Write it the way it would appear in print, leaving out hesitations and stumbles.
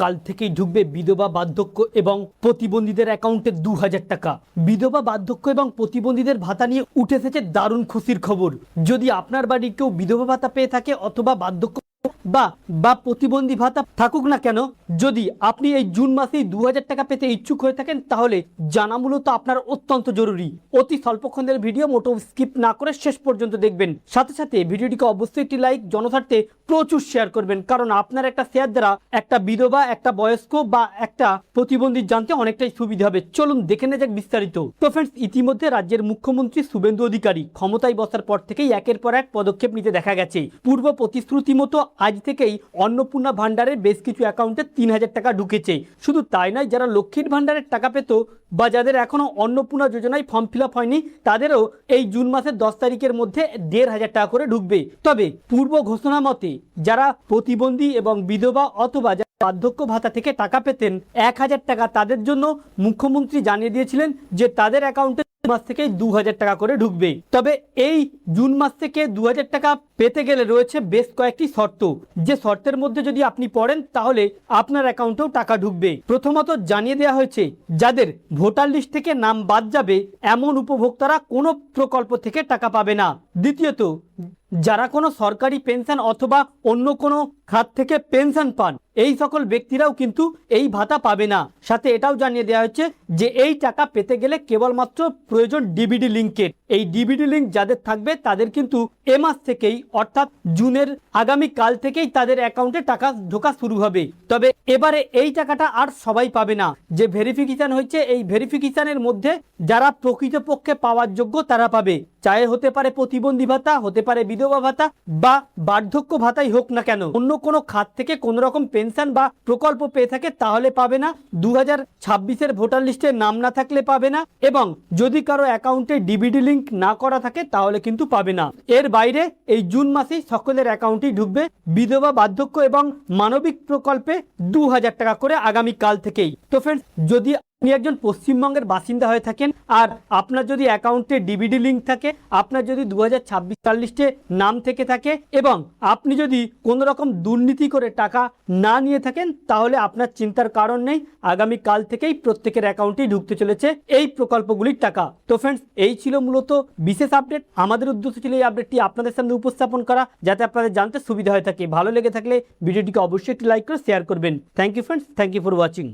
কাল থেকেই ঢুকবে বিধবা বার্ধক্য এবং প্রতিবন্ধীদের অ্যাকাউন্টে 2000 টাকা। বিধবা বার্ধক্য এবং প্রতিবন্ধীদের ভাতা নিয়ে উঠে এসেছে দারুণ খুশির খবর। যদি আপনার বাড়ির কেউ বিধবা ভাতা পেয়ে থাকে অথবা বার্ধক্য বা প্রতিবন্ধী ভাতা থাকুক না কেন, যদি আপনি এই জুন মাসেই 2000 টাকা পেতে ইচ্ছুক হয়ে থাকেন তাহলে জানা মূলত আপনার অত্যন্ত জরুরি। অতি স্বল্পক্ষণের ভিডিও, মোটেও স্কিপ না করে শেষ পর্যন্ত দেখবেন। সাথে সাথে ভিডিওটিকে অবশ্যই একটি লাইক, জনস্বার্থে প্রচুর শেয়ার করবেন, কারণ আপনার একটা শেয়ার দ্বারা একটা বিধবা, একটা বয়স্ক বা একটা প্রতিবন্ধী জানতে অনেকটাই সুবিধা হবে। চলুন দেখে নেওয়া যাক বিস্তারিত। তো ফ্রেন্ডস, ইতিমধ্যে রাজ্যের মুখ্যমন্ত্রী শুভেন্দু অধিকারী ক্ষমতায় বসার পর থেকেই একের পর এক পদক্ষেপ নিতে দেখা গেছে। পূর্ব প্রতিশ্রুতি মতো আজ থেকেই অন্নপূর্ণা ভান্ডারের বেশ কিছু অ্যাকাউন্টে 3000 টাকা ঢুকেছে। শুধু তাই নয়, যারা লক্ষ্মীর ভান্ডারের টাকা পেত বা যাদের এখনো অন্নপূর্ণা যোজনায় ফর্ম ফিল আপ হয়নি, তাদেরও এই জুন মাসের 10 তারিখের মধ্যে 1500 টাকা করে ঢুকবে। তবে পূর্ব ঘোষণা মতে যারা প্রতিবন্ধী এবং বিধবা অথবা বার্ধক্য ভাতা থেকে টাকা পেতেন 1000 টাকা, তাদের জন্য মুখ্যমন্ত্রী জানিয়ে দিয়েছিলেন যে তাদের অ্যাকাউন্টে মাস থেকে 2000 টাকা করে ঢুকবে। তবে এই জুন মাস থেকে 2000 টাকা পেতে গেলে রয়েছে বেশ কয়েকটি শর্ত, যে শর্তের মধ্যে যদি আপনি পড়েন তাহলে আপনার অ্যাকাউন্টেও টাকা ঢুকবে। প্রথমত জানিয়ে দেওয়া হয়েছে যাদের ভোটার লিস্ট থেকে নাম বাদ যাবে এমন উপভোক্তারা কোনো প্রকল্প থেকে টাকা পাবে না। দ্বিতীয়ত, যারা কোনো সরকারি পেনশন অথবা অন্য কোনো খাত থেকে পেনশন পান এই সকল ব্যক্তিরাও কিন্তু এই ভাতা পাবে না। সাথে এটাও জানিয়ে দেওয়া হচ্ছে যে এই টাকা পেতে গেলে কেবলমাত্র প্রয়োজন ডিবিডি লিঙ্কের। এই ডিবিডি লিঙ্ক যাদের থাকবে তাদের কিন্তু এ মাস থেকেই অর্থাৎ জুনের আগামী কাল থেকেই তাদের অ্যাকাউন্টে টাকা ঢোকা শুরু হবে। তবে এবারে এই টাকাটা আর সবাই পাবে না। যে ভেরিফিকেশন হয়েছে এই ভেরিফিকেশনের মধ্যে যারা প্রকৃতপক্ষে পাওয়ার যোগ্য তারা পাবে। চাहे হতে পারে প্রতিবন্ধী ভাতা, হতে পারে বিধবা ভাতা বা বার্ধক্য ভাতাই হোক না কেন, অন্য কোনো খাত থেকে কোনো রকম পেনশন বা প্রকল্প পেয়ে থাকে তাহলে পাবে না। 2026-এর ভোটার লিস্টে নাম না থাকলে পাবে না, এবং যদি কারো অ্যাকাউন্টে ডিবিডি লিঙ্ক না করা থাকে তাহলে কিন্তু পাবে না। এর বাইরে এই জুন মাসেই সকলের অ্যাকাউন্টেই ঢুকবে বিধবা, বার্ধক্য এবং মানবিক প্রকল্পে 2000 টাকা করে আগামী কাল থেকেই। তো ফ্রেন্ডস, যদি আপনি একজন পশ্চিমবঙ্গের বাসিন্দা হয়ে থাকেন আর আপনার যদি অ্যাকাউন্টে ডিবিডি লিঙ্ক থাকে, আপনার যদি 2026 লিস্টে নাম থেকে থাকে এবং আপনি যদি কোনো রকম দুর্নীতি করে টাকা না নিয়ে থাকেন, তাহলে আপনার চিন্তার কারণ নেই। আগামী কাল থেকেই প্রত্যেকের অ্যাকাউন্টেই ঢুকতে চলেছে এই প্রকল্পগুলির টাকা। তো ফ্রেন্ডস, এই ছিল মূলত বিশেষ আপডেট। আমাদের উদ্দেশ্য ছিল এই আপডেটটি আপনাদের সামনে উপস্থাপন করা, যাতে আপনাদের জানতে সুবিধা হয়ে থাকে। ভালো লেগে থাকলে ভিডিওটিকে অবশ্যই একটি লাইক করে শেয়ার করবেন। Thank you friends, thank you for watching.